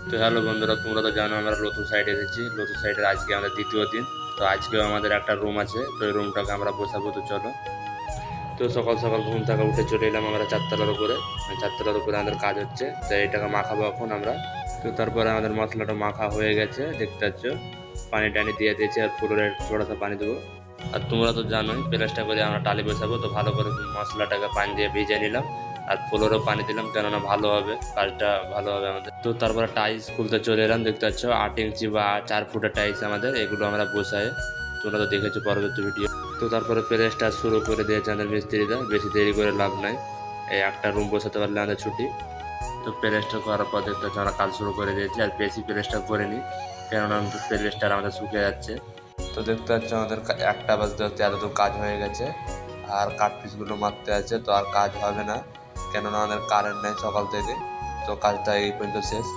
তো হ্যালো বন্ধুরা, তোমরা তো জানো আমরা লতু সাইড এসেছি। লতু সাইডের আজকে আমাদের দ্বিতীয় দিন। তো আজকেও আমাদের একটা রুম আছে, তো এই রুমটাকে আমরা বসাবো। তো চলো। তো সকাল সকাল ঘুম থেকে উঠে চলে এলাম আমরা চারতলার উপরে। চারতলার উপরে আমাদের কাজ হচ্ছে, তো এটাকে মাখাবো এখন আমরা। তো তারপরে আমাদের মশলাটা মাখা হয়ে গেছে, দেখতে পাচ্ছ। পানি টানি দিয়ে দিয়েছি, আর পুরোটা থোড়া পানি দেবো। আর তোমরা তো জানোই প্লাস্টার করে আমরা টালি বসাবো, তো ভালো করে মশলাটাকে পানি দিয়ে ভিজিয়ে নিলাম। আর ফ্লোরও পানি দিলাম, কেননা ভালো হবে, কাজটা ভালো হবে আমাদের। তো তারপরে টাইলস খুলতে চলে এলাম, দেখতে পাচ্ছ 8 ইঞ্চি বা 4 ফুটের টাইলস আমাদের, এগুলো আমরা বসাই। তোমরা তো দেখেছো পরবর্তী ভিডিও। তো তারপরে প্লেসটা শুরু করে দিয়েছে আমাদের মিস্ত্রিরা, বেশি দেরি করে লাভ নাই। এই একটা রুম বসাতে পারলে আমাদের ছুটি। তো প্লেসটা করার পর দেখতে পাচ্ছি আমরা কাজ শুরু করে দিয়েছি, আর বেশি প্লেসটা করিনি, কেননা প্লেসটা আমাদের শুকিয়ে যাচ্ছে। তো দেখতে পাচ্ছ আমাদের একটা বাজতে বাজতে এতদূর কাজ হয়ে গেছে। আর কাঠ পিসগুলো মারতে আছে, তো আর কাজ হবে না, কেননা আমাদের কারেন্ট নেই সকাল থেকে। তো কাজটা এই পর্যন্ত শেষ।